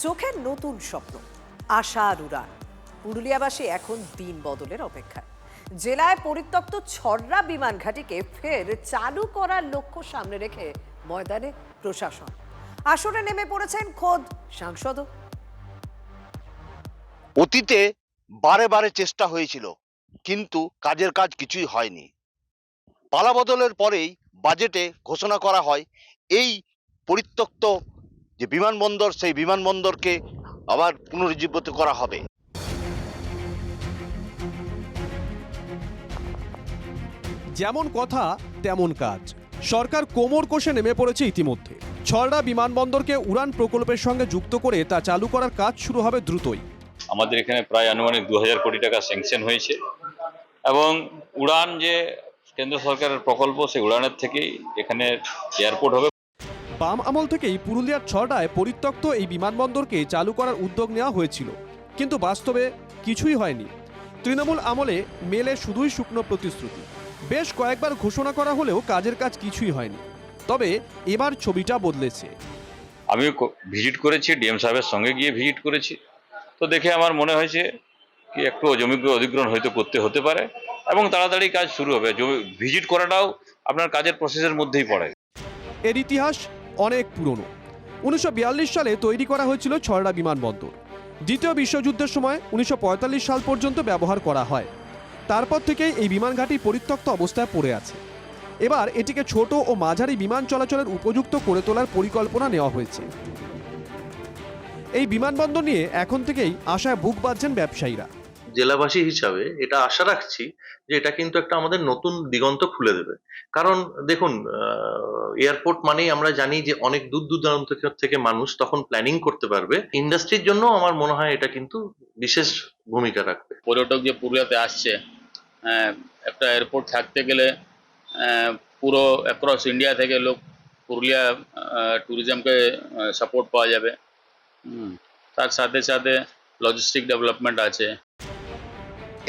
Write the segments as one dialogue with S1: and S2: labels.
S1: চোখের নতুন স্বপ্ন, আশার উড়ান। পুরুলিয়াবাসী এখন দিন বদলের অপেক্ষায়। জেলায় পরিত্যক্ত ছড়রা বিমান ঘাঁটিকে ফের চালু করার লক্ষ্য সামনে রেখে ময়দানে প্রশাসন। আসরে নেমে পড়েছেন খোদ সাংসদও।
S2: অতীতে বারে বারে চেষ্টা হয়েছিল, কিন্তু কাজের কাজ কিছুই হয়নি। পালাবদলের পরেই বাজেটে ঘোষণা করা হয় এই পরিত্যক্ত যে বিমানবন্দর, সেই বিমানবন্দরকে আবার পুনরুজ্জীবিত করা হবে।
S3: যেমন কথা তেমন কাজ। সরকার কোমর কষে নেমে পড়েছে ইতিমধ্যে। ছড়রা বিমানবন্দরকে উড়ান প্রকল্পের সঙ্গে যুক্ত করে তা চালু করার কাজ শুরু হবে দ্রুতই।
S4: আমাদের এখানে প্রায় আনুমানিক 2000 কোটি টাকা স্যাংশন হয়েছে এবং উড়ান যে কেন্দ্র সরকারের প্রকল্প, সেই উড়ানের থেকেই এখানে এয়ারপোর্ট হবে।
S3: বাম আমল থেকেই পুরুলিয়ার ছড়রায় পরিত্যক্ত এই বিমানবন্দরকে চালু করার উদ্যোগ নেওয়া হয়েছিল, কিন্তু বাস্তবে কিছুই হয়নি। তৃণমূল আমলে মেলে শুধুই শুকনো প্রতিশ্রুতি। বেশ কয়েকবার ঘোষণা করা হলেও কাজের কাজ কিছুই হয়নি। তবে এবার ছবিটা বদলেছে।
S4: আমি ভিজিট করেছি, ডিএম সাহেবের সঙ্গে গিয়ে ভিজিট করেছি, তো দেখে আমার মনে হয়েছে কি একটু জমি অধিগ্রহণ হয়তো করতে হতে পারে এবং তাড়াতাড়ি কাজ শুরু হবে। জমি ভিজিট করাটাও আপনার কাজের প্রসেসের মধ্যেই পড়ে।
S3: এর ইতিহাস অনেক পুরনো। 1942 সালে তৈরি করা হয়েছিল ছড়রা বিমানবন্দর। দ্বিতীয় বিশ্বযুদ্ধের সময় 1945 সাল পর্যন্ত ব্যবহার করা হয়। তারপর থেকেই এই বিমান ঘাঁটি পরিত্যক্ত অবস্থায় পড়ে আছে। এবার এটিকে ছোট ও মাঝারি বিমান চলাচলের উপযুক্ত করে তোলার পরিকল্পনা নেওয়া হয়েছে। এই বিমানবন্দর নিয়ে এখন থেকেই আশায় বুক বাঁধছেন ব্যবসায়ীরা।
S5: জেলাবাসী হিসাবে এটা আশা রাখছি যে এটা কিন্তু একটা আমাদের নতুন দিগন্ত খুলে দেবে। কারণ দেখুন, এয়ারপোর্ট মানেই আমরা জানি যে অনেক দূর দূরান্ত থেকে মানুষ তখন প্ল্যানিং করতে পারবে। ইন্ডাস্ট্রির জন্য আমার মনে হয় এটা কিন্তু বিশেষ ভূমিকা রাখবে।
S6: পর্যটক যে পুরুলিয়াতে আসছে, একটা এয়ারপোর্ট থাকতে গেলে পুরো অ্যাক্রস ইন্ডিয়া থেকে লোক পুরুলিয়া ট্যুরিজমকে সাপোর্ট পাওয়া যাবে। তার সাথে সাথে লজিস্টিক ডেভেলপমেন্ট আছে।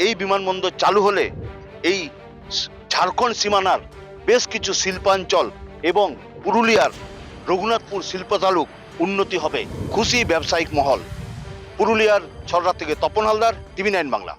S2: এই বিমানবন্দর চালু হলে এই ঝাড়খণ্ড সীমানার বেশ কিছু শিল্পাঞ্চল এবং পুরুলিয়ার রঘুনাথপুর শিল্প তালুক উন্নতি হবে। খুশি ব্যবসায়িক মহল। পুরুলিয়ার ছড়রা থেকে তপন হালদার, টিভি 9 বাংলা।